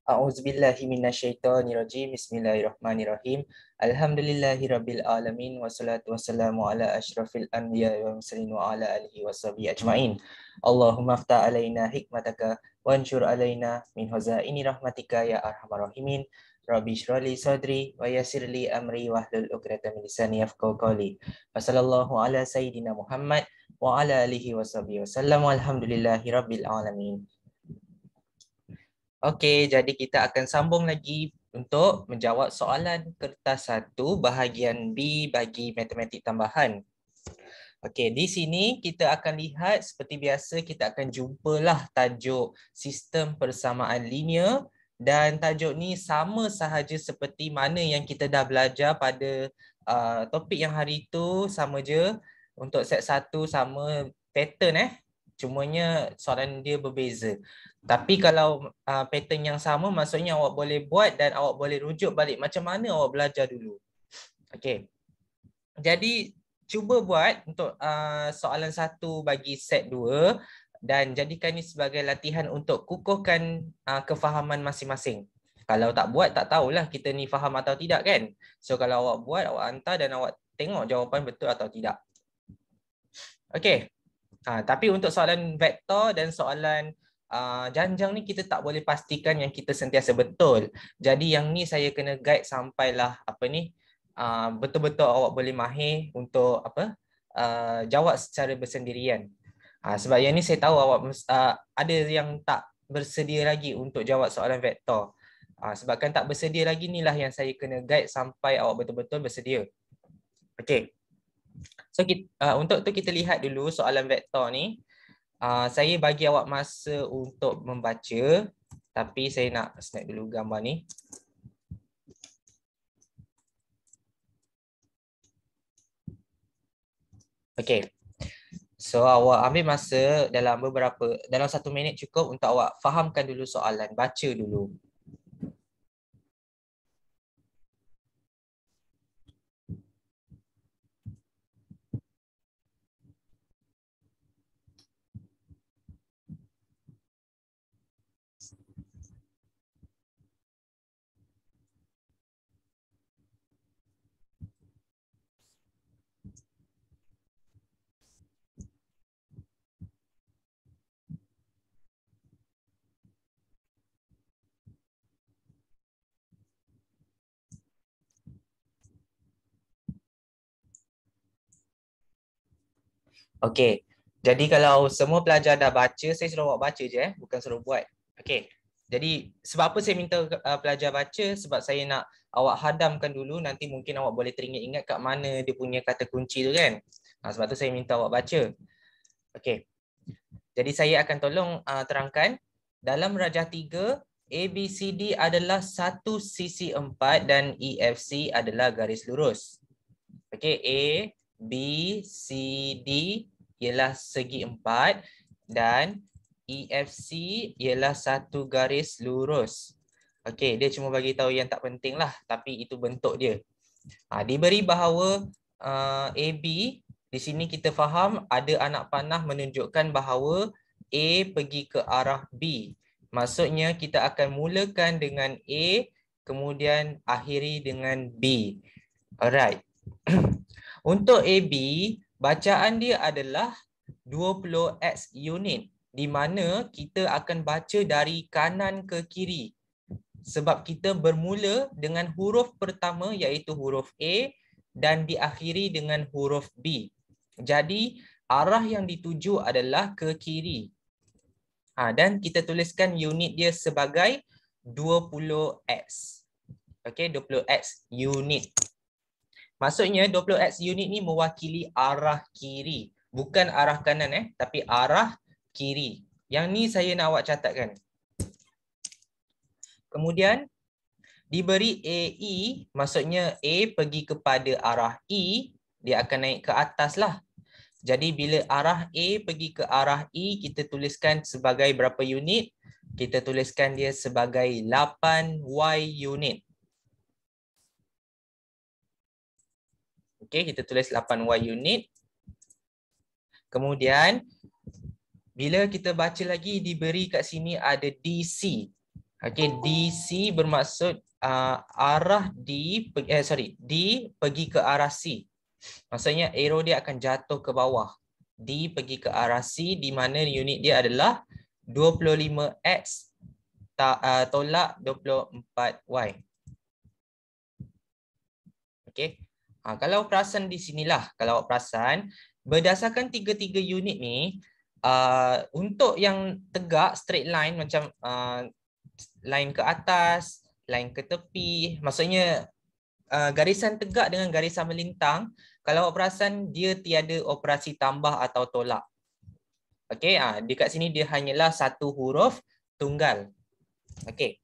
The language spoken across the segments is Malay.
A'udzubillahi minasyaitonirrajim. Bismillahirrahmanirrahim. Alhamdulillahirabbil alamin wassalatu wassalamu ala asyrafil anbiya'i wal mursalin wa ala alihi washabihi ajmain. Allahumma aftah alaina hikmataka wanshur alaina min hazaini rahmatika ya arhamar rahimin. Rabbi shrah li sadri wa yassir li amri wahlul 'uqdatam min lisani yafqahu qawli. Wassallallahu ala sayyidina Muhammad wa ala alihi washabihi wasallam. Walhamdulillahirabbil alamin. Okey, jadi kita akan sambung lagi untuk menjawab soalan kertas 1 bahagian B bagi matematik tambahan. Okey, di sini kita akan lihat seperti biasa kita akan jumpalah tajuk sistem persamaan linear dan tajuk ni sama sahaja seperti mana yang kita dah belajar pada topik yang hari itu, sama je. Untuk set 1 sama pattern cumanya soalan dia berbeza. Tapi kalau pattern yang sama, maksudnya awak boleh buat dan awak boleh rujuk balik macam mana awak belajar dulu. Okey. Jadi cuba buat untuk soalan 1 bagi set 2 dan jadikan ini sebagai latihan untuk kukuhkan kefahaman masing-masing. Kalau tak buat, tak tahulah kita ni faham atau tidak kan. So kalau awak buat, awak hantar dan awak tengok jawapan betul atau tidak. Okey. Tapi untuk soalan vektor dan soalan janjang ni kita tak boleh pastikan yang kita sentiasa betul. Jadi yang ni saya kena guide sampailah betul-betul awak boleh mahir untuk jawab secara bersendirian. Sebab yang ni saya tahu awak ada yang tak bersedia lagi untuk jawab soalan vektor. Sebabkan tak bersedia lagi inilah yang saya kena guide sampai awak betul-betul bersedia. Okey. So untuk tu kita lihat dulu soalan vektor ni. Saya bagi awak masa untuk membaca, tapi saya nak snap dulu gambar ni. Okey. So awak ambil masa dalam 1 minit cukup untuk awak fahamkan dulu soalan, baca dulu. Okey. Jadi kalau semua pelajar dah baca, saya suruh awak baca je bukan suruh buat. Okey. Jadi sebab apa saya minta pelajar baca? Sebab saya nak awak hadamkan dulu, nanti mungkin awak boleh teringat-ingat kat mana dia punya kata kunci tu kan. Sebab tu saya minta awak baca. Okey. Jadi saya akan tolong terangkan. Dalam rajah 3, ABCD adalah satu sisi 4 dan EFC adalah garis lurus. Okey, A, B, C, D ialah segi 4 dan EFC ialah satu garis lurus. Okey, dia cuma bagi tahu yang tak penting lah, tapi itu bentuk dia. Diberi bahawa AB, di sini kita faham ada anak panah menunjukkan bahawa A pergi ke arah B. Maksudnya kita akan mulakan dengan A, kemudian akhiri dengan B. Alright. Untuk AB, bacaan dia adalah 20x unit, di mana kita akan baca dari kanan ke kiri. Sebab kita bermula dengan huruf pertama iaitu huruf A dan diakhiri dengan huruf B. Jadi arah yang dituju adalah ke kiri. Dan kita tuliskan unit dia sebagai 20x. Okey, 20x unit. Maksudnya 20x unit ni mewakili arah kiri. Bukan arah kanan tapi arah kiri. Yang ni saya nak awak catatkan. Kemudian diberi AE, maksudnya A pergi kepada arah E, dia akan naik ke atas lah. Jadi bila arah A pergi ke arah E, kita tuliskan sebagai berapa unit? Kita tuliskan dia sebagai 8Y unit. Okey, kita tulis 8Y unit. Kemudian bila kita baca lagi, diberi kat sini ada DC. Okey, DC bermaksud arah D pergi ke arah C. Maksudnya arrow dia akan jatuh ke bawah. D pergi ke arah C di mana unit dia adalah 25X tolak 24Y. Okey. Kalau perasan di sinilah, kalau awak perasan, berdasarkan tiga-tiga unit ni, untuk yang tegak straight line macam line ke atas, line ke tepi, maksudnya garisan tegak dengan garisan melintang, kalau awak perasan dia tiada operasi tambah atau tolak. Okey, dekat sini dia hanyalah satu huruf tunggal. Okey.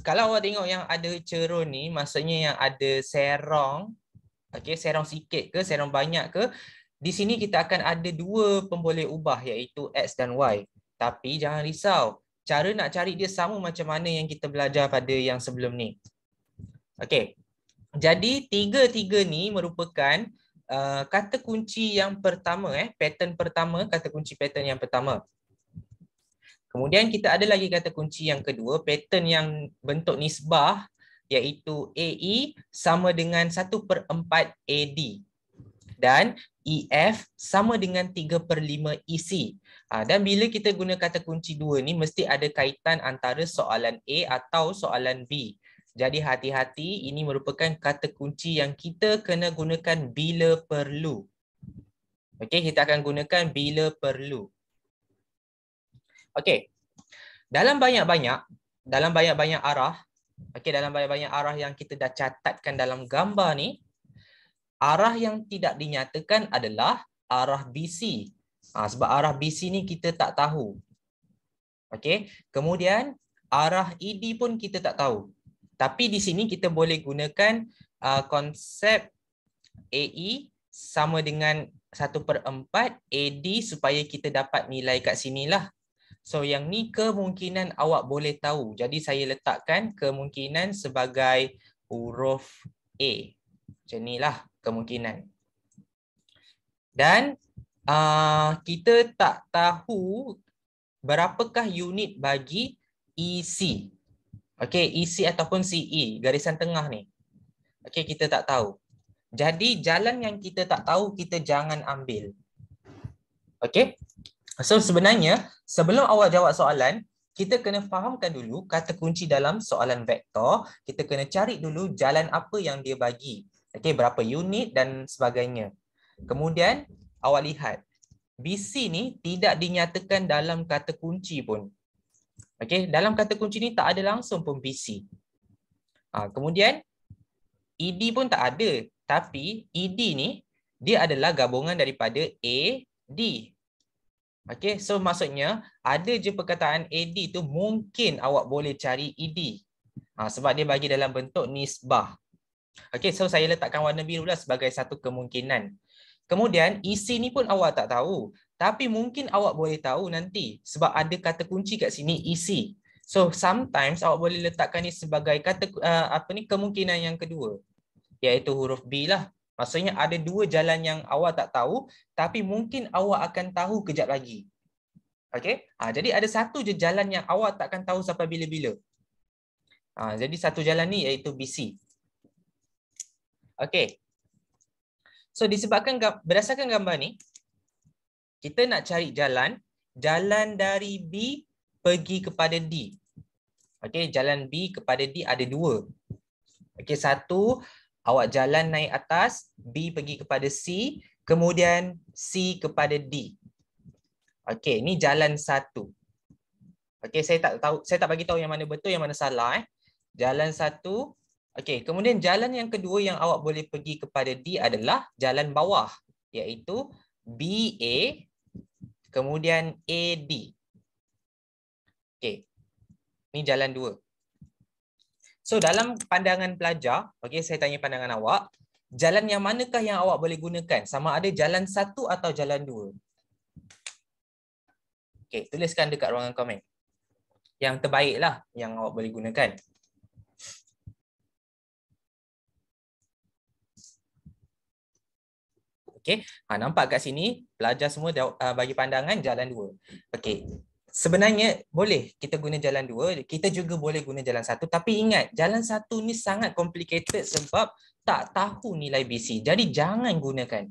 Kalau awak tengok yang ada cerun ni, maksudnya yang ada serong, okey, serong sikit ke, serong banyak ke, di sini kita akan ada dua pemboleh ubah iaitu X dan Y. Tapi jangan risau, cara nak cari dia sama macam mana yang kita belajar pada yang sebelum ni. Okey. Jadi tiga-tiga ni merupakan kata kunci yang pertama, pattern pertama, kata kunci pattern yang pertama. Kemudian kita ada lagi kata kunci yang kedua, pattern yang bentuk nisbah, iaitu AE sama dengan 1/4 AD. Dan EF sama dengan 3/5 EC. Dan bila kita guna kata kunci dua ni, mesti ada kaitan antara soalan A atau soalan B. Jadi hati-hati, ini merupakan kata kunci yang kita kena gunakan bila perlu. Okey, kita akan gunakan bila perlu. Okey. Dalam banyak-banyak arah, okey, dalam banyak-banyak arah yang kita dah catatkan dalam gambar ni, arah yang tidak dinyatakan adalah arah BC. Sebab arah BC ni kita tak tahu. Okey. Kemudian arah ED pun kita tak tahu. Tapi di sini kita boleh gunakan konsep AE sama dengan 1/4 AD supaya kita dapat nilai kat sinilah. So yang ni kemungkinan awak boleh tahu. Jadi saya letakkan kemungkinan sebagai huruf A. Macam inilah kemungkinan. Dan kita tak tahu berapakah unit bagi EC. Okey, EC ataupun CE, garisan tengah ni. Okey, kita tak tahu. Jadi jalan yang kita tak tahu kita jangan ambil. Okey? So sebenarnya sebelum awak jawab soalan, kita kena fahamkan dulu kata kunci dalam soalan vektor. Kita kena cari dulu jalan apa yang dia bagi. Okey, berapa unit dan sebagainya. Kemudian awak lihat BC ni tidak dinyatakan dalam kata kunci pun. Okey, dalam kata kunci ni tak ada langsung pun BC. Kemudian ED pun tak ada, tapi ED ni dia adalah gabungan daripada A, D. Okey, so maksudnya ada je perkataan AD tu mungkin awak boleh cari ED. Sebab dia bagi dalam bentuk nisbah. Okey, so saya letakkan warna biru lah sebagai satu kemungkinan. Kemudian EC ni pun awak tak tahu, tapi mungkin awak boleh tahu nanti sebab ada kata kunci kat sini EC. So sometimes awak boleh letakkan ni sebagai kata kemungkinan yang kedua, iaitu huruf B lah. Maksudnya ada dua jalan yang awak tak tahu, tapi mungkin awak akan tahu kejap lagi. Okey? Jadi ada satu je jalan yang awak takkan tahu sampai bila-bila. Jadi satu jalan ni iaitu BC. Okey. So disebabkan berdasarkan gambar ni, kita nak cari jalan dari B pergi kepada D. Okey, jalan B kepada D ada dua. Okey, satu awak jalan naik atas, B pergi kepada C, kemudian C kepada D. Okey, ni jalan satu. Okey, saya tak bagi tahu yang mana betul, yang mana salah. Jalan satu. Okey, kemudian jalan yang kedua yang awak boleh pergi kepada D adalah jalan bawah, iaitu BA, kemudian AD. Okey, ni jalan dua. So dalam pandangan pelajar, okey, saya tanya pandangan awak, jalan yang manakah yang awak boleh gunakan? Sama ada jalan satu atau jalan dua? Okey, tuliskan dekat ruangan komen. Yang terbaiklah yang awak boleh gunakan. Okey, nampak kat sini pelajar semua bagi pandangan jalan dua. Okey. Sebenarnya boleh kita guna jalan dua, kita juga boleh guna jalan satu, tapi ingat jalan satu ni sangat complicated sebab tak tahu nilai BC. Jadi jangan gunakan.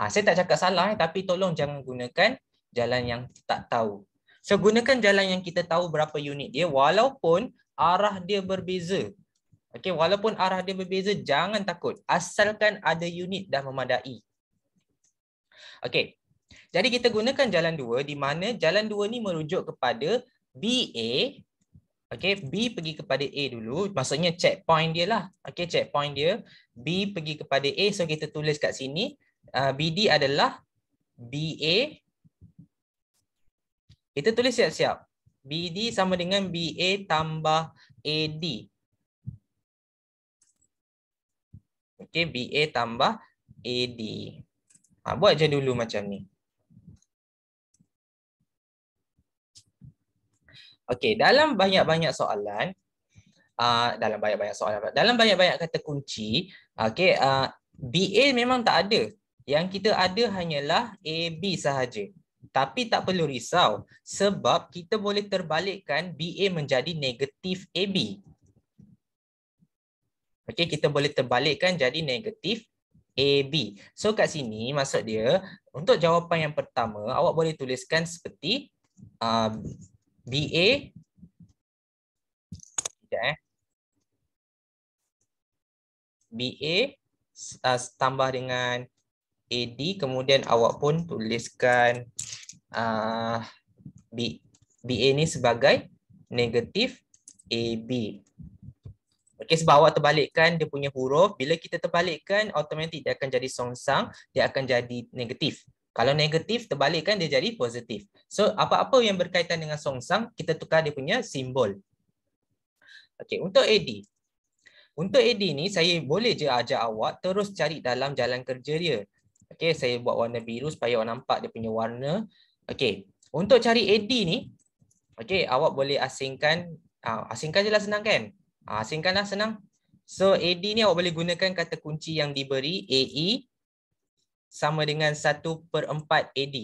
Saya tak cakap salah tapi tolong jangan gunakan jalan yang tak tahu. So gunakan jalan yang kita tahu berapa unit dia walaupun arah dia berbeza. Okey, walaupun arah dia berbeza jangan takut asalkan ada unit dah memadai. Okey. Jadi kita gunakan jalan dua di mana jalan dua ni merujuk kepada BA. Okey, B pergi kepada A dulu, maksudnya checkpoint dia lah. Okey, checkpoint dia B pergi kepada A, so kita tulis kat sini BD adalah BA. Kita tulis siap-siap. BD sama dengan BA tambah AD. Okey, BA tambah AD. Buat je dulu macam ni. Okey, dalam banyak-banyak soalan, dalam banyak-banyak kata kunci, okey, BA memang tak ada. Yang kita ada hanyalah AB sahaja. Tapi tak perlu risau sebab kita boleh terbalikkan BA menjadi negatif AB. Okey, kita boleh terbalikkan jadi negatif AB. So kat sini maksud dia untuk jawapan yang pertama awak boleh tuliskan seperti BA BA tambah dengan AD, kemudian awak pun tuliskan BA ni sebagai negatif AB. Okey, sebab awak terbalikkan dia punya huruf, bila kita terbalikkan automatik dia akan jadi songsang, dia akan jadi negatif. Kalau negatif terbalikkan dia jadi positif. So apa-apa yang berkaitan dengan songsang kita tukar dia punya simbol. Okey, untuk AD. Untuk AD ni saya boleh je ajak awak terus cari dalam jalan kerja dia. Okey, saya buat warna biru supaya awak nampak dia punya warna. Okey, untuk cari AD ni, okey, awak boleh asingkan, asingkan je lah, senang kan? Asingkanlah, senang. So AD ni awak boleh gunakan kata kunci yang diberi, AE sama dengan 1/4 AD.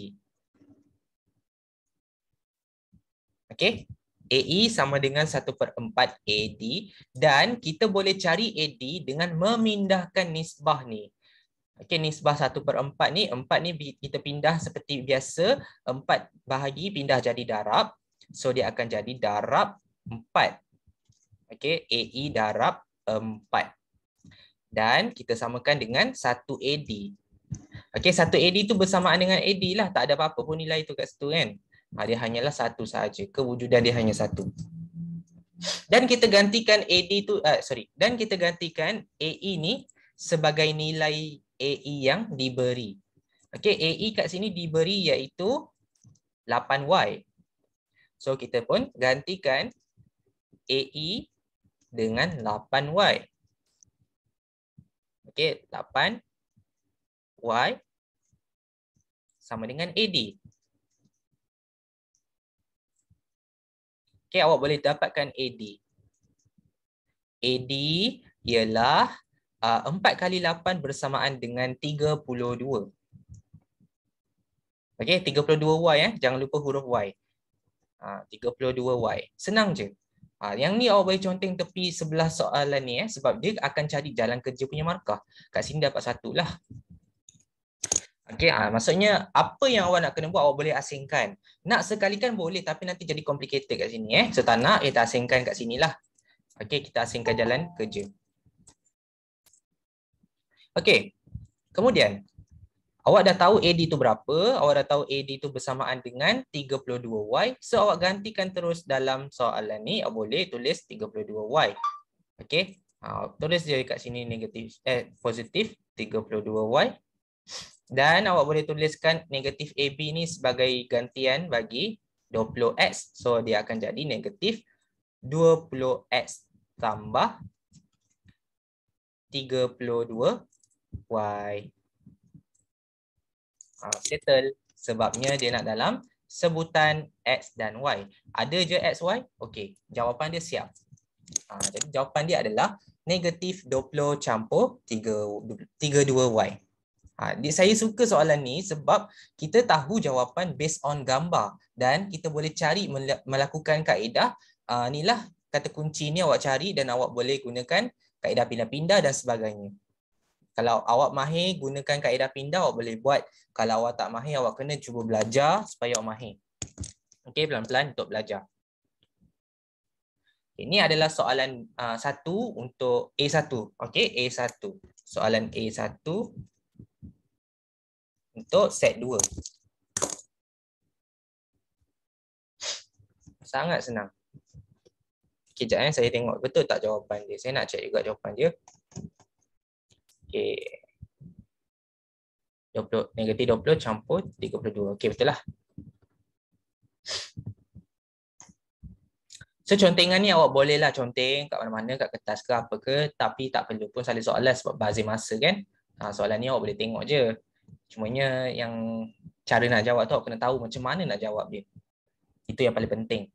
Okey, AE sama dengan 1/4 AD dan kita boleh cari AD dengan memindahkan nisbah ni. Okey, nisbah 1/4 ni, 4 ni kita pindah seperti biasa, 4 bahagi pindah jadi darab. So dia akan jadi darab 4. Okey, AE darab 4. Dan kita samakan dengan 1 AD. Okey, 1 AD tu bersamaan dengan AD lah, tak ada apa-apa pun nilai tu kat situ kan. Dia hanyalah satu sahaja, kewujudan dia hanya satu. Dan kita gantikan AD tu, dan kita gantikan AE ni sebagai nilai AE yang diberi. Okey, AE kat sini diberi iaitu 8Y. So kita pun gantikan AE dengan 8Y. Okey, 8Y sama dengan AD. Okey, awak boleh dapatkan AD. AD ialah 4 kali 8 bersamaan dengan 32. Okey, 32Y jangan lupa huruf Y. 32Y. Senang je. Yang ni awak boleh conteng tepi sebelah soalan ni sebab dia akan cari jalan kerja punya markah. Kat sini dapat 1 lah. Okey, maksudnya apa yang awak nak kena buat awak boleh asingkan. Nak sekalikan boleh tapi nanti jadi complicated kat sini So tak nak, kita asingkan kat sinilah. Okey, kita asingkan jalan kerja. Okey. Kemudian awak dah tahu AD tu berapa, awak dah tahu AD tu bersamaan dengan 32Y. So awak gantikan terus dalam soalan ni, awak boleh tulis 32Y. Okey. Tulis je kat sini negatif positif 32Y. Dan awak boleh tuliskan negatif AB ni sebagai gantian bagi 20X. So dia akan jadi negatif 20X tambah 32Y. Settle. Sebabnya dia nak dalam sebutan X dan Y. Ada je X, Y? Okey. Jawapan dia siap. Jadi jawapan dia adalah negatif 20 campur 32Y. Saya suka soalan ni sebab kita tahu jawapan based on gambar dan kita boleh cari melakukan kaedah. Inilah kata kunci ni awak cari dan awak boleh gunakan kaedah pindah-pindah dan sebagainya. Kalau awak mahir gunakan kaedah pindah, awak boleh buat. Kalau awak tak mahir, awak kena cuba belajar supaya awak mahir. Okey, pelan-pelan untuk belajar. Ini adalah soalan 1 untuk A1. Okey, A1. Soalan A1 untuk set 2. Sangat senang. Sekejap saya tengok betul tak jawapan dia. Saya nak cek juga jawapan dia. Okey. 20, negatif 20 campur 32. Okey, betul lah. So contengan ni awak bolehlah conteng kat mana-mana, kat kertas ke apa ke, tapi tak perlu pun salin soalan sebab bazir masa kan. Soalan ni awak boleh tengok je. Cumanya yang cara nak jawab tu awak kena tahu macam mana nak jawab dia. Itu yang paling penting.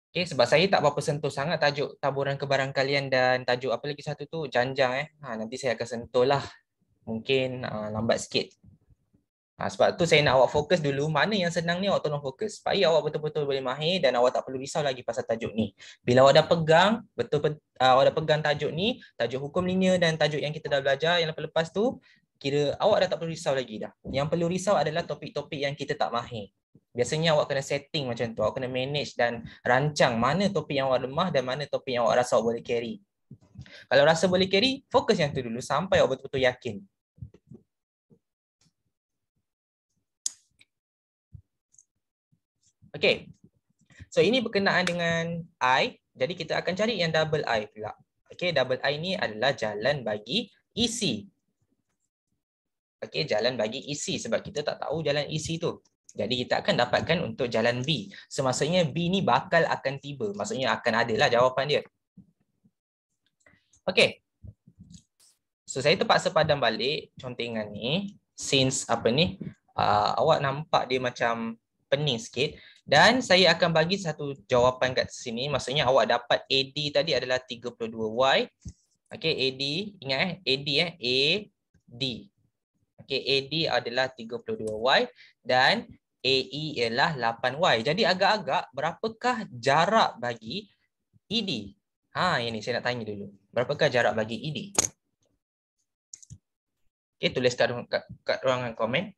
Okay, sebab saya tak berapa sentuh sangat tajuk taburan kebarangkalian dan tajuk apa lagi satu tu, janjang. Nanti saya akan sentuh lah. Mungkin lambat sikit. Sebab tu saya nak awak fokus dulu. Mana yang senang ni awak tolong fokus. Supaya awak betul-betul boleh mahir dan awak tak perlu risau lagi pasal tajuk ni. Bila awak dah pegang, awak dah pegang tajuk ni, tajuk hukum linear dan tajuk yang kita dah belajar yang lepas-lepas tu, kira awak dah tak perlu risau lagi dah. Yang perlu risau adalah topik-topik yang kita tak mahir. Biasanya awak kena setting macam tu. Awak kena manage dan rancang mana topik yang awak lemah dan mana topik yang awak rasa awak boleh carry. Kalau rasa boleh carry, fokus yang tu dulu sampai awak betul-betul yakin. Okay, so ini berkenaan dengan I, jadi kita akan cari yang double I pula. Okay, double I ni adalah jalan bagi isi. Okay, jalan bagi isi sebab kita tak tahu jalan isi tu. Jadi kita akan dapatkan untuk jalan B. So maksudnya B ni bakal akan tiba, maksudnya akan adalah jawapan dia. Okay, so saya terpaksa padam balik contengan ni, since apa ni, awak nampak dia macam pening sikit. Dan saya akan bagi satu jawapan kat sini. Maksudnya awak dapat AD tadi adalah 32Y. Okey, AD, ingat AD AD. Okey, AD adalah 32Y dan AE ialah 8Y. Jadi agak-agak berapakah jarak bagi ED? Ini saya nak tanya dulu. Berapakah jarak bagi ED? Okey, tulis kat ruangan komen.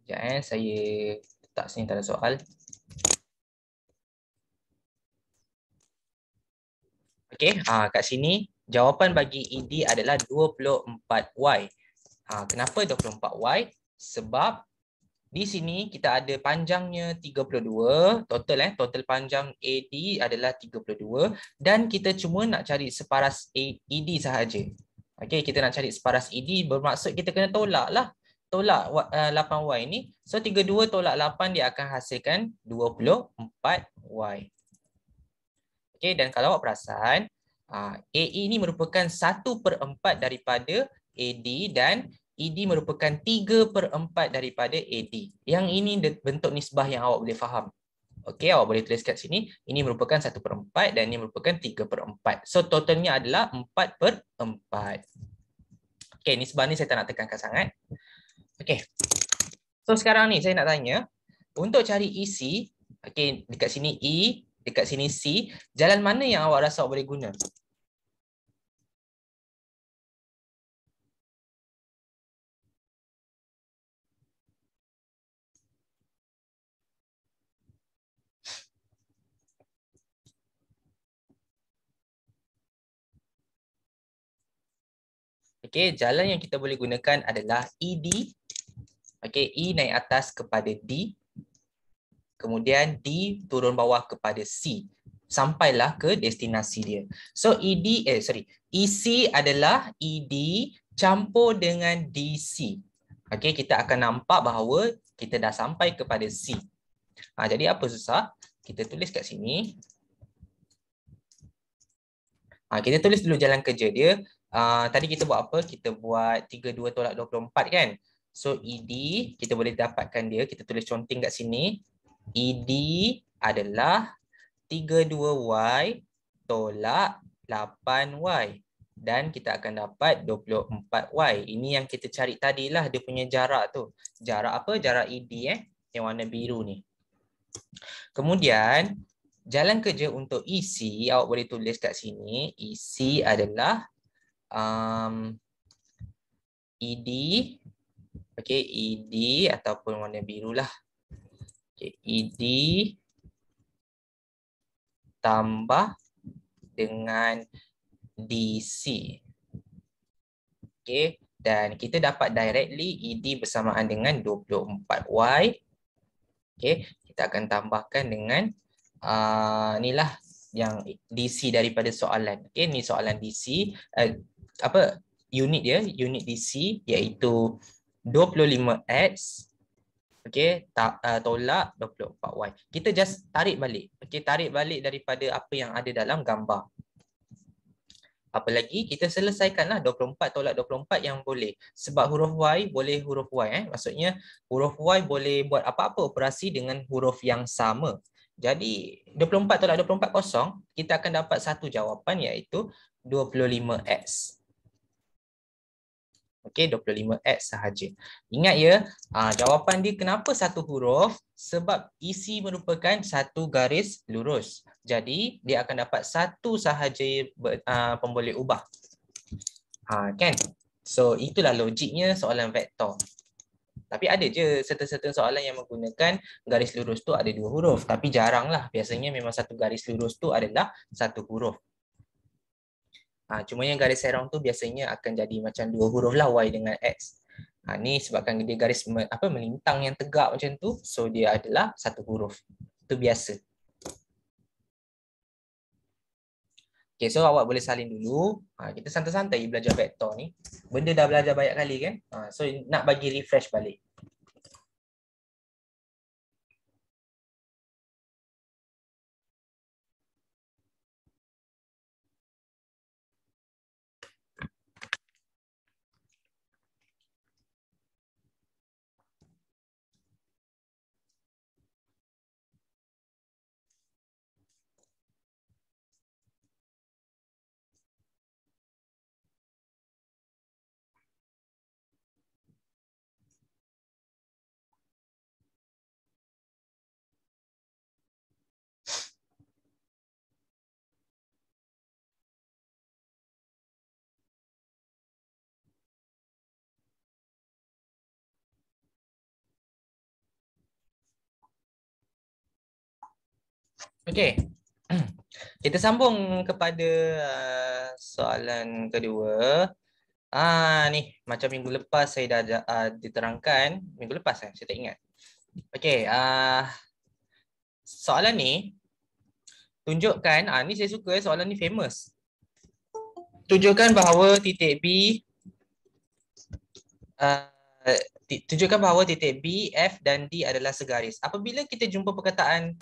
Sekejap saya letak sini tanda soal. Okey, kat sini jawapan bagi ED adalah 24Y. Kenapa 24Y? Sebab di sini kita ada panjangnya 32, total panjang AD adalah 32 dan kita cuma nak cari separas ED sahaja. Okey, kita nak cari separas ED bermaksud kita kena tolak lah. Tolak 8Y ni. So 32 tolak 8 dia akan hasilkan 24Y. Okey, dan kalau awak perasan, AE ni merupakan 1/4 daripada AD dan ED merupakan 3/4 daripada AD. Yang ini bentuk nisbah yang awak boleh faham. Okey, awak boleh tulis kat sini. Ini merupakan 1/4 dan ini merupakan 3/4. So totalnya adalah 4/4. Okey, nisbah ni saya tak nak tekankan sangat. Okey. So sekarang ni saya nak tanya, untuk cari isi, okey, dekat sini E, dekat sini C, jalan mana yang awak rasa awak boleh guna? Okey, jalan yang kita boleh gunakan adalah ED. Okey, E naik atas kepada D. Kemudian D turun bawah kepada C. Sampailah ke destinasi dia. So EC adalah ED campur dengan DC. Okey, kita akan nampak bahawa kita dah sampai kepada C. Jadi apa susah? Kita tulis kat sini. Kita tulis dulu jalan kerja dia. Tadi kita buat apa? Kita buat 32 tolak 24 kan? So ED kita boleh dapatkan dia. Kita tulis conteng kat sini. ED adalah 32Y tolak 8Y. Dan kita akan dapat 24Y. Ini yang kita cari tadilah dia punya jarak tu. Jarak apa? Jarak ED yang warna biru ni. Kemudian jalan kerja untuk EC, awak boleh tulis kat sini. EC adalah ED, okay, ED ataupun warna biru lah. Okay, ED tambah dengan DC. Okay, dan kita dapat directly ED bersamaan dengan 24Y. Okay, kita akan tambahkan dengan inilah yang DC daripada soalan. Okay, ni soalan DC. Apa unit dia? Unit DC iaitu 25X. Okay, tolak 24Y. Kita just tarik balik. Okay, tarik balik daripada apa yang ada dalam gambar. Apa lagi? Kita selesaikanlah 24 tolak 24 yang boleh. Sebab huruf Y boleh huruf Y. Maksudnya huruf Y boleh buat apa-apa operasi dengan huruf yang sama. Jadi 24 tolak 24 kosong, kita akan dapat satu jawapan iaitu 25X. Okey, 25X sahaja. Ingat ya, jawapan dia kenapa satu huruf? Sebab isi merupakan satu garis lurus. Jadi, dia akan dapat satu sahaja pemboleh ubah. Kan? So, itulah logiknya soalan vektor. Tapi ada je certain soalan yang menggunakan garis lurus tu ada dua huruf. Tapi jaranglah. Biasanya memang satu garis lurus tu adalah satu huruf. Cuma yang garis serong tu biasanya akan jadi macam dua huruf lah, Y dengan X. Ni sebabkan dia garis melintang yang tegak macam tu, so dia adalah satu huruf. Itu biasa. Okay, so awak boleh salin dulu. Kita santai-santai belajar vektor ni. Benda dah belajar banyak kali kan? So nak bagi refresh balik. Okay. Kita sambung kepada soalan kedua. Ni macam minggu lepas saya dah diterangkan. Minggu lepas saya tak ingat. Okay. Soalan ni tunjukkan, ni saya suka soalan ni famous. Tunjukkan bahawa titik B tunjukkan bahawa titik B, F dan D adalah segaris. Apabila kita jumpa perkataan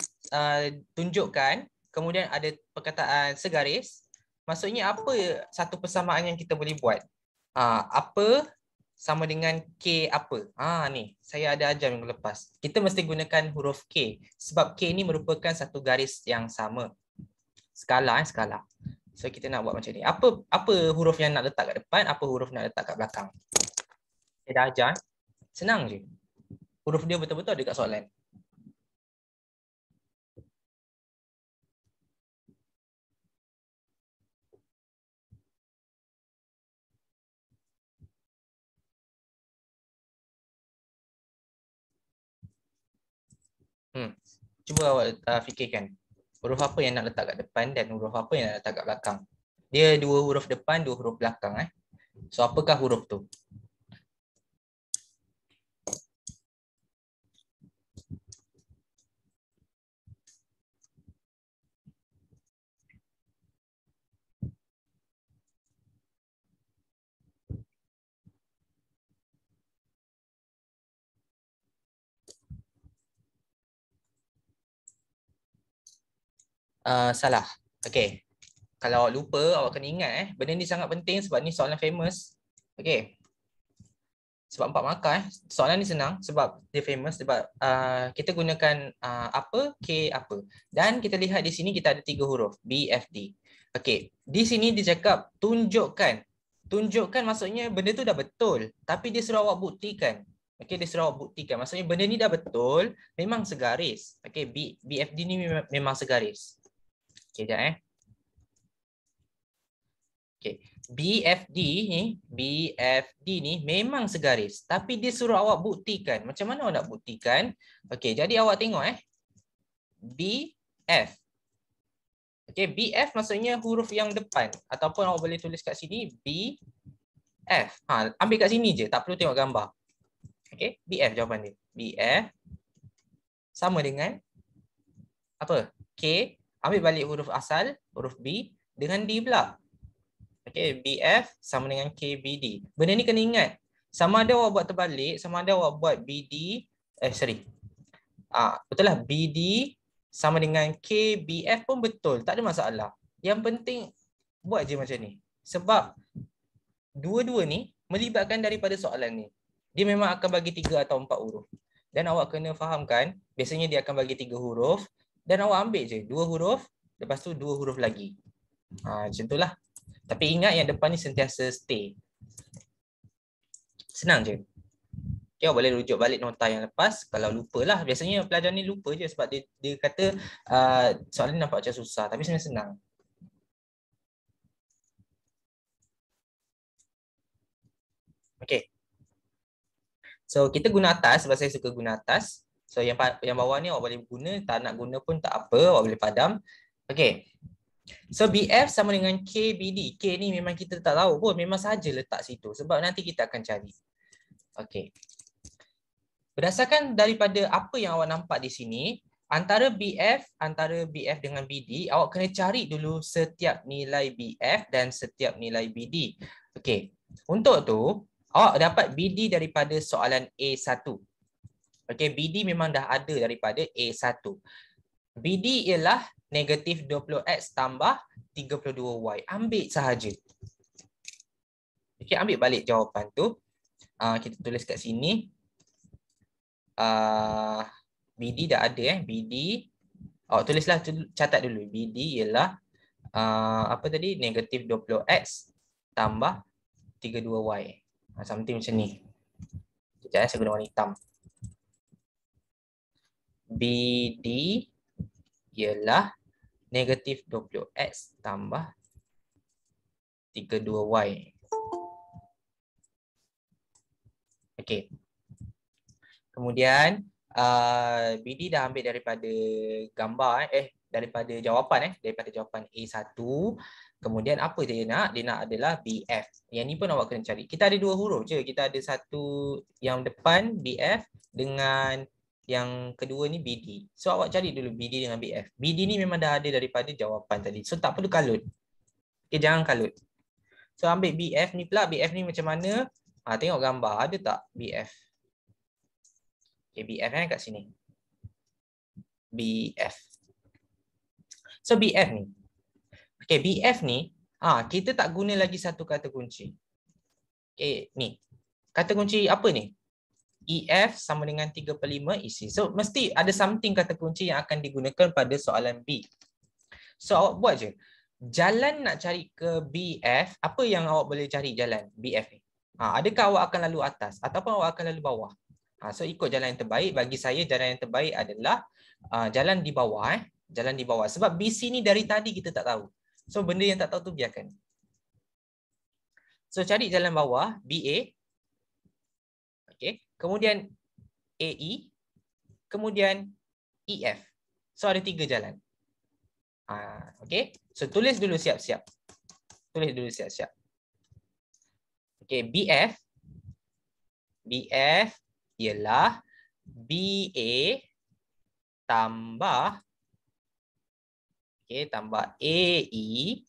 tunjukkan, kemudian ada perkataan segaris, maksudnya apa satu persamaan yang kita boleh buat? Apa sama dengan K apa? Ni, saya ada ajar minggu lepas. Kita mesti gunakan huruf K sebab K ni merupakan satu garis yang sama. Skala, skala. So kita nak buat macam ni. Apa huruf yang nak letak kat depan, apa huruf nak letak kat belakang? Saya dah ajar. Senang je. Huruf dia betul-betul ada kat soalan. Cuba awak fikirkan. Huruf apa yang nak letak kat depan dan huruf apa yang nak letak kat belakang. Dia dua huruf depan, dua huruf belakang. So apakah huruf tu? Salah. Okay. Kalau awak lupa, awak kena ingat benda ni sangat penting sebab ni soalan famous. Okey. Sebab 4 markah soalan ni senang sebab dia famous sebab kita gunakan apa, K apa. Dan kita lihat di sini kita ada 3 huruf BFD. Okey, di sini dia cakap tunjukkan. Tunjukkan maksudnya benda tu dah betul tapi dia suruh awak buktikan. Okey, dia suruh awak buktikan. Maksudnya benda ni dah betul, memang segaris. Okey, BFD ni memang segaris. Okey, sekejap Okay. BFD ni memang segaris tapi dia suruh awak buktikan. Macam mana awak nak buktikan? Okey, jadi awak tengok BF. Okey, BF maksudnya huruf yang depan ataupun awak boleh tulis kat sini BF. Ambil kat sini je, tak perlu tengok gambar. Okey, BF jawapan dia. BF sama dengan apa? K, ambil balik huruf asal, huruf B dengan D pula. Okay, BF sama dengan KBD. Benda ni kena ingat. Sama ada awak buat terbalik, sama ada awak buat BD, betul lah, BD sama dengan KBF pun betul. Tak ada masalah. Yang penting buat je macam ni. Sebab dua-dua ni melibatkan daripada soalan ni. Dia memang akan bagi 3 atau 4 huruf. Dan awak kena fahamkan, biasanya dia akan bagi 3 huruf dan awak ambil je 2 huruf, lepas tu 2 huruf lagi. Macam tu lah. Tapi ingat yang depan ni sentiasa stay. Senang je. Okay, awak boleh rujuk balik nota yang lepas. Kalau lupa lah. Biasanya pelajar ni lupa je sebab dia kata soalan ni nampak macam susah. Tapi sebenarnya senang. Okay. So kita guna atas sebab saya suka guna atas. So yang bawah ni awak boleh guna. Tak nak guna pun tak apa. Awak boleh padam. Okay. So BF sama dengan KBD. K ni memang kita tak tahu pun. Memang saja letak situ. Sebab nanti kita akan cari. Okey. Berdasarkan daripada apa yang awak nampak di sini, antara BF dengan BD, awak kena cari dulu setiap nilai BF dan setiap nilai BD. Okey. Untuk tu, awak dapat BD daripada soalan A1. Okey, BD memang dah ada daripada A1. BD ialah negatif 20X tambah 32Y. Ambil sahaja. Okey, ambil balik jawapan tu. Kita tulis kat sini. BD dah ada BD. Tulislah, catat dulu. BD ialah apa tadi? Negatif 20X tambah 32Y. Something macam ni. Sekejap saya guna warna hitam. BD ialah negatif 20X tambah 32Y. Okey. Kemudian BD dah ambil daripada gambar daripada jawapan daripada jawapan A1. Kemudian apa dia nak? Dia nak adalah BF. Yang ni pun awak kena cari. Kita ada 2 huruf je. Kita ada satu yang depan BF dengan yang kedua ni BD. So awak cari dulu BD dengan BF. BD ni memang dah ada daripada jawapan tadi. So tak perlu kalut. Okay, jangan kalut. So ambil BF ni pula. BF ni macam mana? Tengok gambar. Ada tak BF? Okay, BF kat sini. BF. So BF ni. Okay, BF ni. Kita tak guna lagi satu kata kunci. Okay, ni. Kata kunci apa ni? EF sama dengan 3/5 isi. So mesti ada something kata kunci yang akan digunakan pada soalan B. So awak buat je. Jalan nak cari ke BF, apa yang awak boleh cari jalan BF ni? Adakah awak akan lalu atas ataupun awak akan lalu bawah? So ikut jalan yang terbaik. Bagi saya jalan yang terbaik adalah jalan di bawah. Jalan di bawah. Sebab BC ni dari tadi kita tak tahu. So benda yang tak tahu tu biarkan. So cari jalan bawah, BA. Okay. Kemudian AE, kemudian EF. So ada 3 jalan. Okay. So tulis dulu siap-siap. Tulis dulu siap-siap. Okay. BF. BF ialah BA tambah tambah AE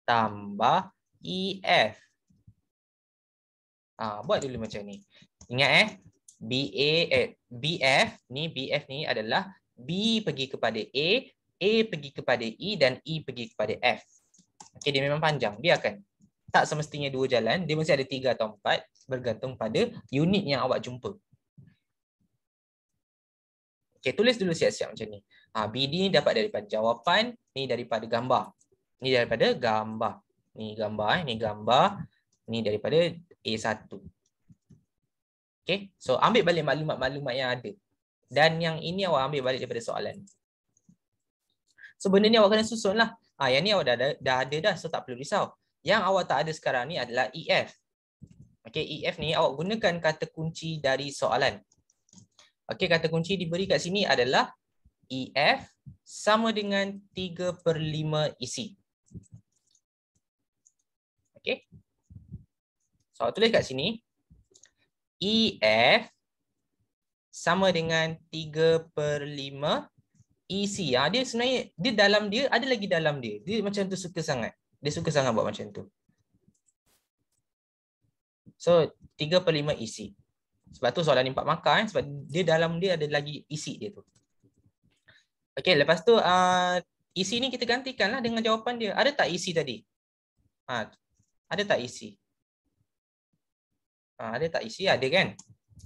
tambah EF. Buat dulu macam ni. Ingat BF ni adalah B pergi kepada A pergi kepada E dan E pergi kepada F. Okay, dia memang panjang. Biarkan. Tak semestinya 2 jalan. Dia mesti ada 3 atau 4 bergantung pada unit yang awak jumpa. Okay, tulis dulu siap-siap macam ni. BD ni dapat daripada jawapan, ni daripada gambar. Ni daripada gambar. Ni gambar, ni gambar. Ni daripada A1. Okay, so ambil balik maklumat-maklumat yang ada. Dan yang ini awak ambil balik daripada soalan. So benda ni awak kena susun lah. Yang ni awak dah ada dah, so tak perlu risau. Yang awak tak ada sekarang ni adalah EF. Okay, EF ni awak gunakan kata kunci dari soalan. Okay, kata kunci diberi kat sini adalah EF sama dengan 3/5 isi. Okay. So, awak tulis kat sini. EF sama dengan 3/5 isi. Dia sebenarnya, dia dalam dia, ada lagi dalam dia. Dia macam tu suka sangat. Dia suka sangat buat macam tu. So, 3/5 isi. Sebab tu soalan 4 markah. Sebab dia dalam dia ada lagi isi dia tu. Okey, lepas tu isi ni kita gantikanlah dengan jawapan dia. Ada tak isi tadi? Ada tak isi? Ada tak isi? Ada kan?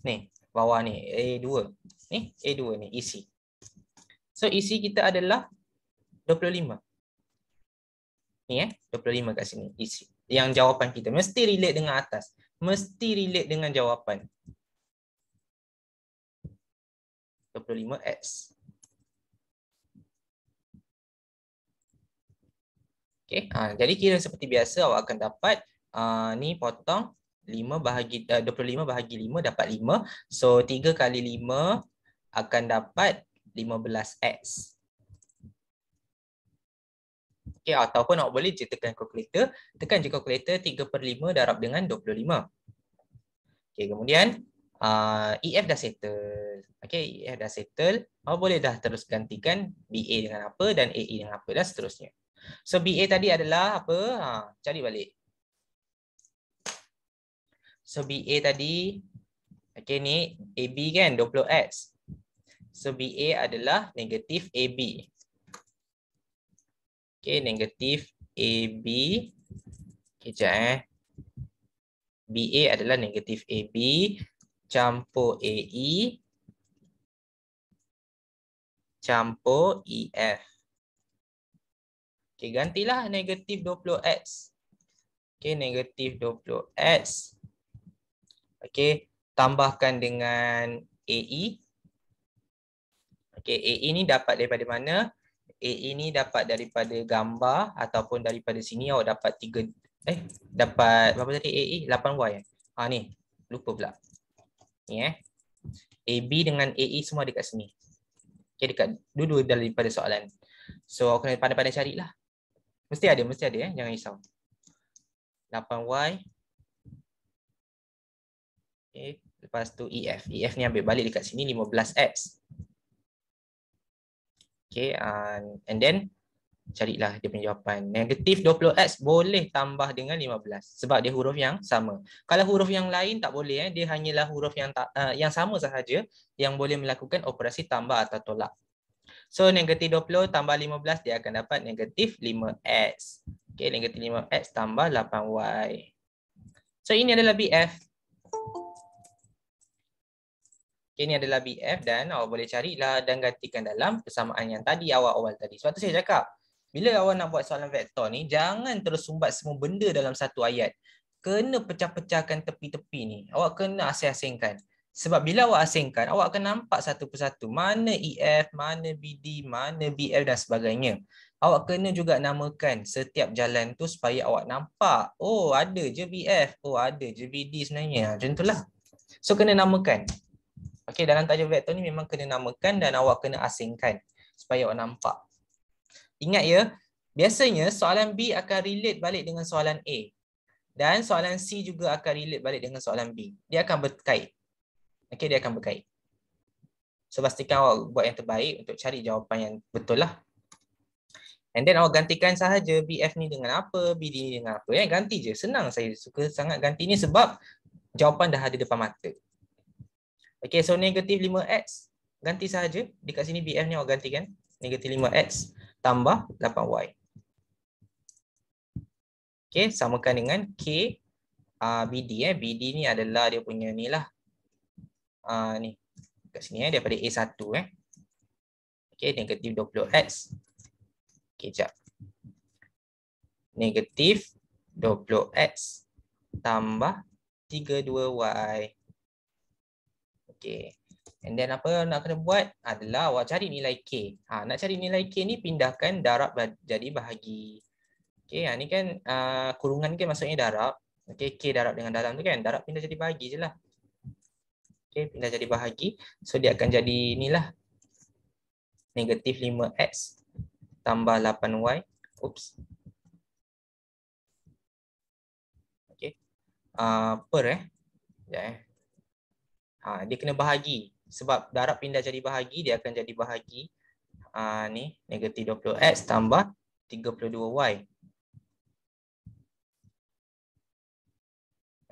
Ni, bawah ni A2. Ni A2 ni isi. So isi kita adalah 25. Ni 25 kat sini isi. Yang jawapan kita mesti relate dengan atas. Mesti relate dengan jawapan. 25X. Okay. Jadi kira seperti biasa awak akan dapat ni potong 25 bahagi 5 dapat 5. So 3 kali 5 akan dapat 15X. Okay, ataupun awak boleh je tekan kalkulator. Tekan je kalkulator 3/5 darab dengan 25. Okay, kemudian EF dah settle. Okay, EF dah settle. Awak boleh dah terus gantikan BA dengan apa dan AE dengan apa dan seterusnya. So BA tadi adalah apa? Cari balik. So BA tadi, okay ni AB kan 20X. So BA adalah negatif AB. Okay, negatif AB. Okay, sekejap BA adalah negatif AB campur AE campur EF. Okay, gantilah negatif 20X. Okay, negatif 20X. Okay, tambahkan dengan AE. Okay, AE ni dapat daripada mana? AE ni dapat daripada gambar ataupun daripada sini awak dapat 3 dapat berapa tadi AE? 8Y. Ni, lupa pula. Ni AB dengan AE semua dekat sini. Okay, dekat dua-dua daripada soalan. So awak kena pandai-pandai carilah. Mesti ada jangan risau. 8Y. Okay, lepas tu EF. EF ni ambil balik dekat sini 15X. Okay, and then carilah dia punya jawapan. Negatif 20X boleh tambah dengan 15 sebab dia huruf yang sama. Kalau huruf yang lain tak boleh, dia hanyalah huruf yang sama sahaja yang boleh melakukan operasi tambah atau tolak. So negatif 20 tambah 15 dia akan dapat negatif 5X. Okay, negatif 5X tambah 8Y. So ini adalah BF. Okay, ini adalah BF dan awak boleh carilah dan gantikan dalam persamaan yang tadi awal-awal tadi. Sebab tu saya cakap, bila awak nak buat soalan vektor ni, jangan terus sumbat semua benda dalam satu ayat. Kena pecah-pecahkan tepi-tepi ni. Awak kena asing-asingkan. Sebab bila awak asingkan, awak akan nampak satu persatu. Mana EF, mana BD, mana BF dan sebagainya. Awak kena juga namakan setiap jalan tu supaya awak nampak. Oh, ada je BF. Oh, ada je BD sebenarnya. Macam itulah. So, kena namakan. Okay, dalam tajuk vektor ni memang kena namakan dan awak kena asingkan supaya awak nampak. Ingat ya, biasanya soalan B akan relate balik dengan soalan A. Dan soalan C juga akan relate balik dengan soalan B. Dia akan berkait. Okay, dia akan berkait. So, pastikan awak buat yang terbaik untuk cari jawapan yang betul lah. And then awak gantikan sahaja BF ni dengan apa, BD ni dengan apa. Ganti je, senang. Saya suka sangat ganti ni sebab jawapan dah ada depan mata. Okay, so negatif 5X. Ganti sahaja. Dekat sini BF ni awak gantikan. Negatif 5X tambah 8Y. Okey, samakan dengan K BD. BD ni adalah dia punya ni lah. Ni kat sini daripada A1 Okey, negatif 20x. Okey, sekejap. Negatif 20x tambah 32y. Okey. And then apa nak kena buat adalah awak cari nilai K. Nak cari nilai K ni pindahkan darab jadi bahagi. Okey, ni kan kurungan kan maksudnya darab. Okey, K darab dengan dalam tu kan. Darab pindah jadi bahagi je lah. Okey, pindah jadi bahagi. So dia akan jadi inilah. Negatif 5x tambah 8y. Oops. Okey. Per sekejap dia kena bahagi. Sebab darab pindah jadi bahagi, dia akan jadi bahagi. Ni negatif 20x tambah 32y.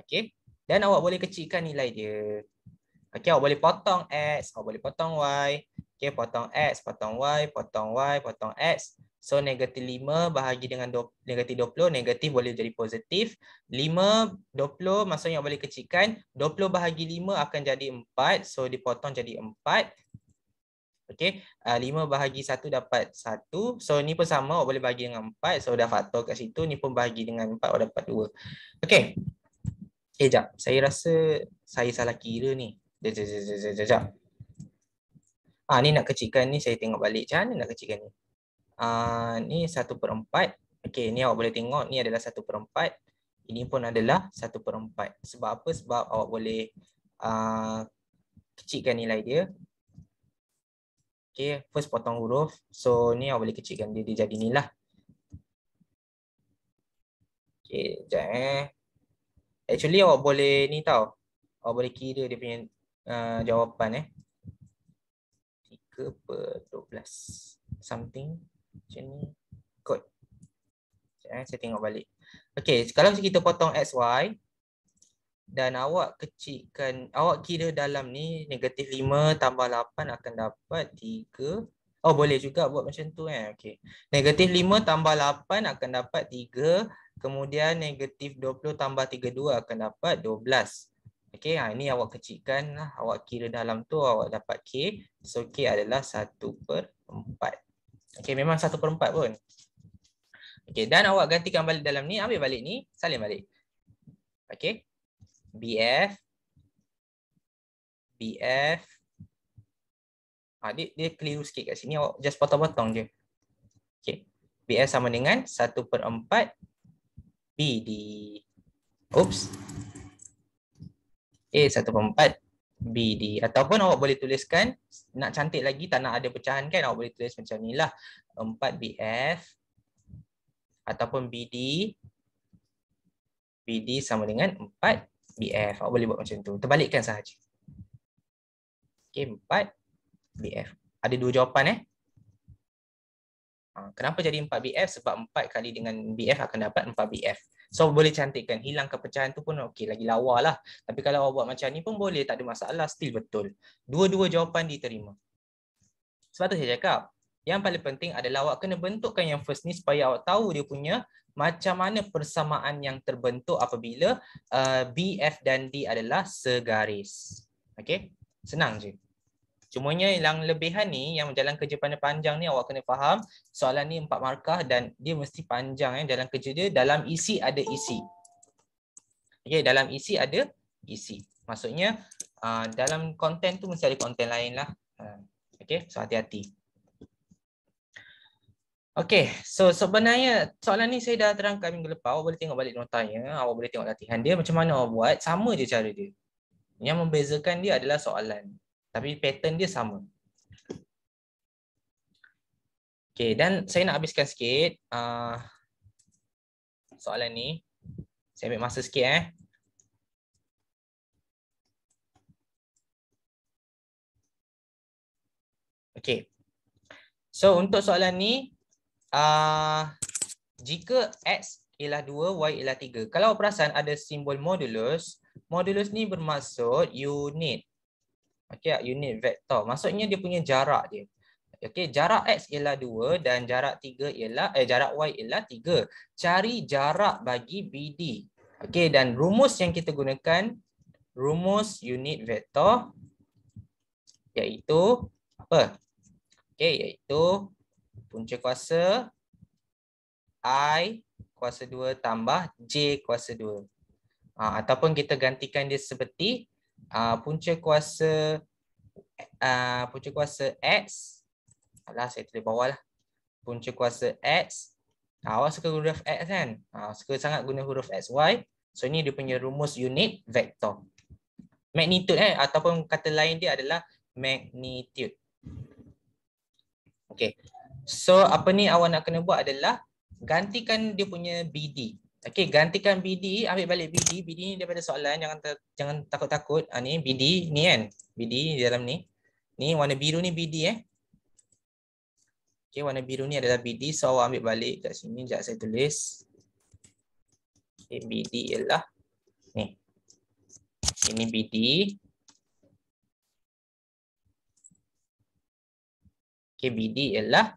Okey. Dan awak boleh kecilkan nilai dia. Okey, awak boleh potong x, awak boleh potong y. Okey, potong x, potong y, potong y, potong x. So negatif 5 bahagi dengan negatif 20, negatif boleh jadi positif. 5, 20 maksudnya awak boleh kecilkan. 20 bahagi 5 akan jadi 4. So dipotong jadi 4. Okey, 5 bahagi 1 dapat 1. So ni pun sama, awak boleh bahagi dengan 4. So dah faktor kat situ. Ni pun bahagi dengan 4, awak dapat 2. Okey. Sekejap. Saya rasa saya salah kira ni. Sekejap. Ni nak kecilkan ni, saya tengok balik. Macam mana nak kecilkan ni? Ni 1/4. Okey, ni awak boleh tengok. Ni adalah 1/4. Ini pun adalah 1/4. Sebab apa? Sebab awak boleh kecilkan nilai dia. Okey, first potong huruf. So, ni awak boleh kecilkan dia. Dia jadi ni lah. Okey, sekejap Actually, awak boleh ni tau. Awak boleh kira dia punya jawapan 3/12 something macam ni kot. Saya tengok balik. Okey, kalau kita potong XY dan awak kecilkan, awak kira dalam ni negatif 5 tambah 8 akan dapat 3. Oh, boleh juga buat macam tu Okey. Negatif 5 tambah 8 akan dapat 3. Kemudian negatif 20 tambah 32 akan dapat 12. Okey, ini awak kecilkan lah. Awak kira dalam tu awak dapat K. So K adalah 1/4. Okey, memang 1/4 pun. Okey, dan awak gantikan balik dalam ni, ambil balik ni, salin balik. Okey. BF dia keliru sikit kat sini, awak just potong-potong je. Okey. BF sama dengan 1/4 BD. Oops. 1/4 BD. Ataupun awak boleh tuliskan, nak cantik lagi, tak nak ada pecahan kan, awak boleh tulis macam ni lah. 4 BF ataupun BD sama dengan 4 BF. Awak boleh buat macam tu. Terbalikkan sahaja. Okey, 4 BF. Ada dua jawapan Kenapa jadi 4 BF? Sebab 4 kali dengan BF akan dapat 4 BF. So boleh cantikkan, hilangkan pecahan tu pun okey, lagi lawa lah. Tapi kalau awak buat macam ni pun boleh, tak ada masalah, still betul. Dua-dua jawapan diterima. Sebab tu saya cakap, yang paling penting adalah awak kena bentukkan yang first ni supaya awak tahu dia punya macam mana persamaan yang terbentuk apabila BF dan D adalah segaris. Okey, senang je. Cumanya yang lebihan ni, yang jalan kerja panjang ni awak kena faham. Soalan ni 4 markah dan dia mesti panjang jalan kerja dia. Dalam isi ada isi. Okey, dalam isi ada isi. Maksudnya dalam konten tu mesti ada konten lain lah. Okey, so hati-hati. Okey, so sebenarnya soalan ni saya dah terangkan minggu lepas. Awak boleh tengok balik notanya, awak boleh tengok latihan dia macam mana awak buat, sama je cara dia. Yang membezakan dia adalah soalan. Tapi pattern dia sama. Okey, dan saya nak habiskan sikit soalan ni. Saya ambil masa sikit Okey. So untuk soalan ni jika X ialah 2, Y ialah 3. Kalau perasan ada simbol modulus, modulus ni bermaksud unit. Okey, unit vektor. Maksudnya dia punya jarak dia. Okey, jarak X ialah 2 dan jarak jarak Y ialah 3. Cari jarak bagi BD. Okey, dan rumus yang kita gunakan, rumus unit vektor, iaitu apa? Okey, iaitu punca kuasa I kuasa 2 tambah J kuasa 2. Ataupun kita gantikan dia seperti punca kuasa X. Alah, saya tulis bawah lah. Punca kuasa X. Awak suka huruf X kan? Suka sangat guna huruf XY. So ini dia punya rumus unit vektor. Magnitude ataupun kata lain dia adalah magnitude. Okay. So apa ni awak nak kena buat adalah gantikan dia punya BD. Okay, gantikan BD, ambil balik BD. BD ni daripada soalan, jangan takut-takut. Ni BD ni kan. BD di dalam ni. Ni warna biru ni BD Okay, warna biru ni adalah BD. So awak ambil balik kat sini. Sekejap saya tulis. Okay, BD ialah ni. Ini BD. Okay, BD ialah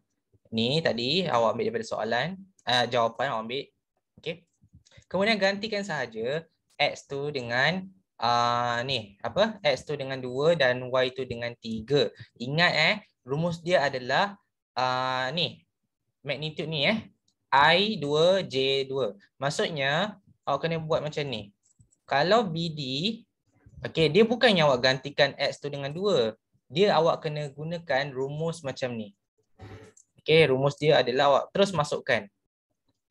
ni tadi awak ambil daripada soalan. Jawapan awak ambil. Okay. Kemudian gantikan sahaja X tu dengan ni apa? X tu dengan 2 dan Y tu dengan 3. Ingat rumus dia adalah ni. Magnitude ni I2 J2. Maksudnya awak kena buat macam ni. Kalau BD, okey, dia bukannya awak gantikan X tu dengan 2. Dia awak kena gunakan rumus macam ni. Okey, rumus dia adalah awak terus masukkan.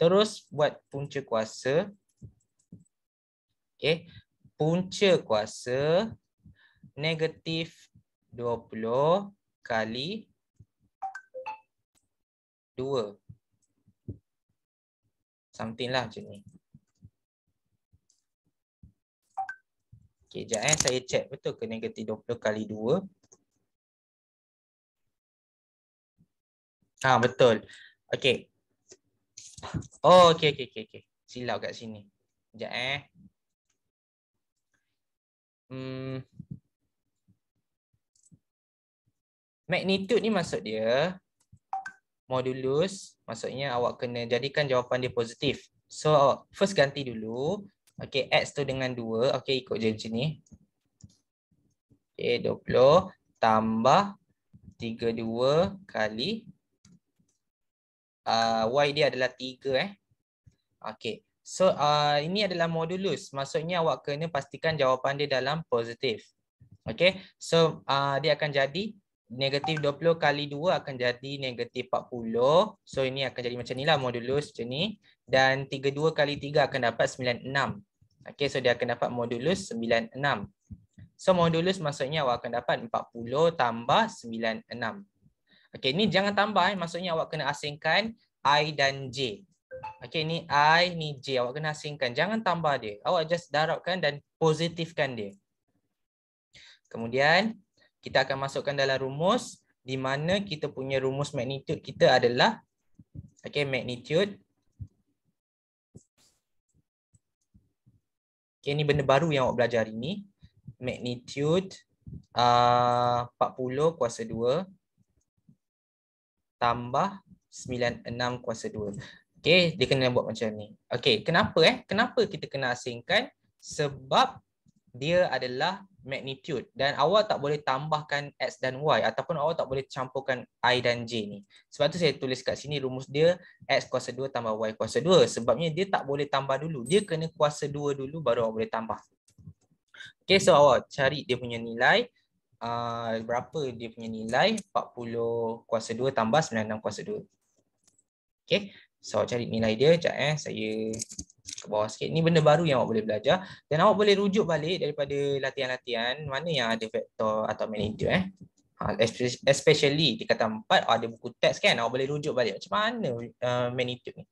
Terus buat punca kuasa. Okey. Punca kuasa negatif 20 kali 2. Something lah macam ni. Okey, sekejap saya check betul ke negatif 20 kali 2. Betul. Okey. Oh, okey. Silap kat sini. Sekejap Magnitude ni maksud dia modulus, maksudnya awak kena jadikan jawapan dia positif. So first ganti dulu. Okey, X tu dengan 2. Okey, ikut je macam ni. Okey, 20 tambah 32 kali Y dia adalah 3 Okey. So ini adalah modulus. Maksudnya awak kena pastikan jawapan dia dalam positif. Okey. So dia akan jadi negatif 20 kali 2 akan jadi negatif 40. So ini akan jadi macam inilah modulus macam ni. Dan 32 kali 3 akan dapat 96. Okey, so dia akan dapat modulus 96. So modulus maksudnya awak akan dapat 40 tambah 96. Okey, ni jangan tambah maksudnya awak kena asingkan I dan J. Okey, ni I, ni J. Awak kena asingkan. Jangan tambah dia. Awak just darabkan dan positifkan dia. Kemudian, kita akan masukkan dalam rumus di mana kita punya rumus magnitude kita adalah magnitude. Ini benda baru yang awak belajar hari ini. Magnitude 40 kuasa 2 tambah 96 kuasa 2. Okey, dia kena buat macam ni. Okey, kenapa Kenapa kita kena asingkan? Sebab dia adalah magnitude dan awak tak boleh tambahkan X dan Y ataupun awak tak boleh campurkan I dan J ni. Sebab tu saya tulis kat sini rumus dia X kuasa 2 tambah Y kuasa 2. Sebabnya dia tak boleh tambah dulu. Dia kena kuasa 2 dulu baru awak boleh tambah. Okay, so awak cari dia punya nilai. Berapa dia punya nilai? 40 kuasa 2 tambah 96 kuasa 2. Okay, so awak cari nilai dia. Sekejap saya ke bawah sikit. Ni benda baru yang awak boleh belajar. Dan awak boleh rujuk balik daripada latihan-latihan mana yang ada vektor atau magnitude. Especially di kata 4 ada buku teks kan. Awak boleh rujuk balik macam mana magnitude ni.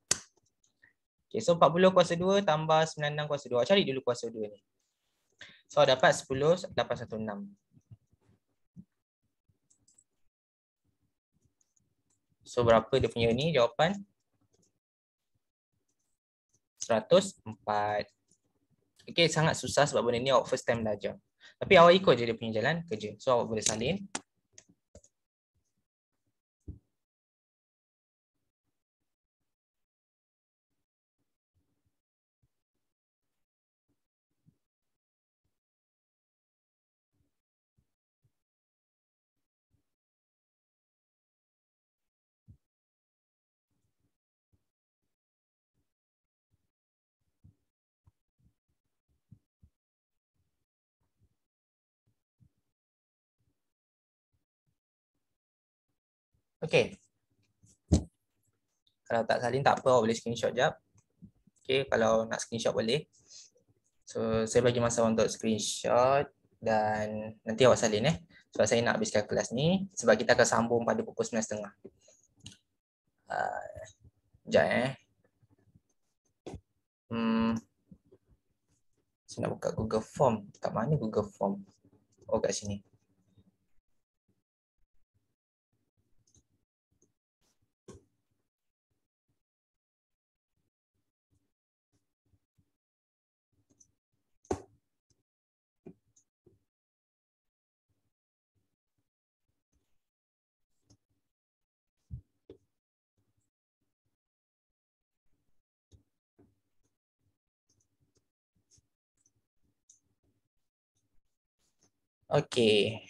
Okay, so 40 kuasa 2 tambah 96 kuasa 2. Awak cari dulu kuasa 2 ni. So dapat 10,816. So berapa dia punya ni jawapan? 104. Okay, sangat susah sebab benda ni awak first time belajar. Tapi awak ikut je dia punya jalan kerja. So awak boleh salin. Okey. Kalau tak salin tak apa, awak boleh screenshot jap. Okey, kalau nak screenshot boleh. So, saya bagi masa untuk screenshot dan nanti awak salin sebab saya nak habiskan kelas ni sebab kita akan sambung pada pukul 9.30. Sekejap saya nak buka Google Form. Kat mana Google Form? Oh, kat sini. Okay.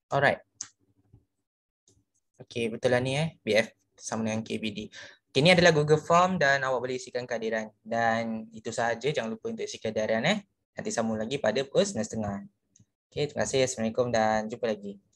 Alright. Okay, betul lah ni BF sama dengan KBD. Okay, ni adalah Google Form dan awak boleh isikan kehadiran. Dan itu sahaja, jangan lupa untuk isi kehadiran Nanti sambung lagi pada pukul 9.30. Okay, terima kasih. Assalamualaikum dan jumpa lagi.